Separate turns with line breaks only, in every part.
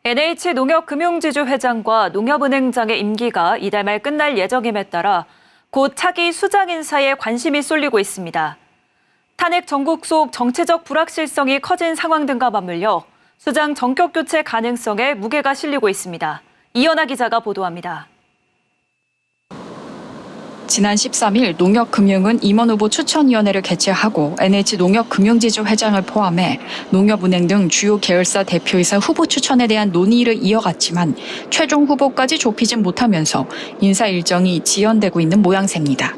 NH농협금융지주 회장과 농협은행장의 임기가 이달 말 끝날 예정임에 따라 곧 차기 수장 인사에 관심이 쏠리고 있습니다. 탄핵 정국 속 정치적 불확실성이 커진 상황 등과 맞물려 수장 정격 교체 가능성에 무게가 실리고 있습니다. 이연아 기자가 보도합니다.
지난 13일 농협금융은 임원 후보 추천위원회를 개최하고 NH농협금융지주 회장을 포함해 농협은행 등 주요 계열사 대표이사 후보 추천에 대한 논의를 이어갔지만 최종 후보까지 좁히진 못하면서 인사 일정이 지연되고 있는 모양새입니다.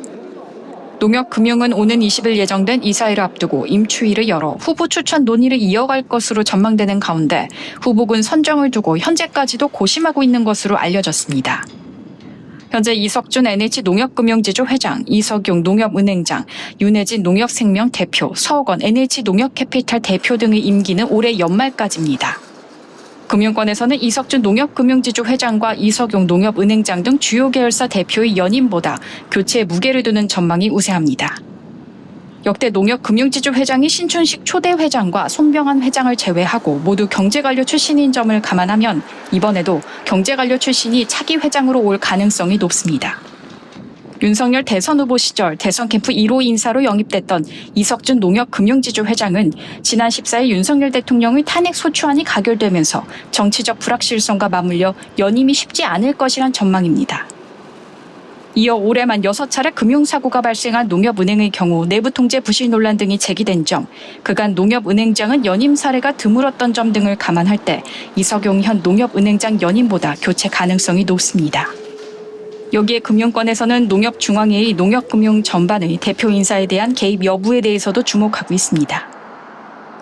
농협금융은 오는 20일 예정된 이사회를 앞두고 임추위를 열어 후보 추천 논의를 이어갈 것으로 전망되는 가운데 후보군 선정을 두고 현재까지도 고심하고 있는 것으로 알려졌습니다. 현재 이석준 NH농협금융지주 회장, 이석용 농협은행장, 윤혜진 농협생명 대표, 서옥원 NH농협캐피탈 대표 등의 임기는 올해 연말까지입니다. 금융권에서는 이석준 농협금융지주 회장과 이석용 농협은행장 등 주요 계열사 대표의 연임보다 교체에 무게를 두는 전망이 우세합니다. 역대 농협금융지주 회장이 신춘식 초대 회장과 손병한 회장을 제외하고 모두 경제관료 출신인 점을 감안하면 이번에도 경제관료 출신이 차기 회장으로 올 가능성이 높습니다. 윤석열 대선 후보 시절 대선 캠프 1호 인사로 영입됐던 이석준 농협금융지주 회장은 지난 14일 윤석열 대통령의 탄핵 소추안이 가결되면서 정치적 불확실성과 맞물려 연임이 쉽지 않을 것이란 전망입니다. 이어 올해만 6차례 금융사고가 발생한 농협은행의 경우 내부 통제 부실 논란 등이 제기된 점, 그간 농협은행장은 연임 사례가 드물었던 점 등을 감안할 때 이석용 현 농협은행장 연임보다 교체 가능성이 높습니다. 여기에 금융권에서는 농협중앙회의 농협금융 전반의 대표 인사에 대한 개입 여부에 대해서도 주목하고 있습니다.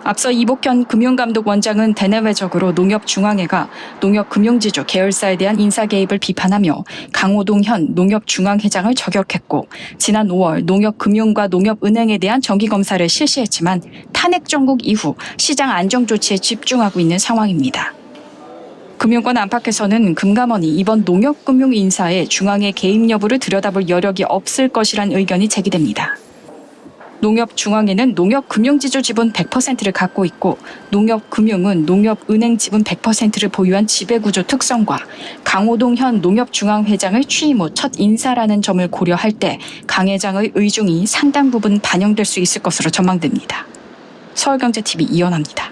앞서 이복현 금융감독원장은 대내외적으로 농협중앙회가 농협금융지주 계열사에 대한 인사 개입을 비판하며 강호동 현 농협중앙회장을 저격했고 지난 5월 농협금융과 농협은행에 대한 정기검사를 실시했지만 탄핵 정국 이후 시장 안정 조치에 집중하고 있는 상황입니다. 금융권 안팎에서는 금감원이 이번 농협금융 인사에 중앙회 개입 여부를 들여다볼 여력이 없을 것이란 의견이 제기됩니다. 농협중앙회는 농협금융지주 지분 100%를 갖고 있고 농협금융은 농협은행 지분 100%를 보유한 지배구조 특성과 강호동 현 농협중앙회장을 취임 후 첫 인사라는 점을 고려할 때 강 회장의 의중이 상당 부분 반영될 수 있을 것으로 전망됩니다. 서울경제TV 이연아입니다.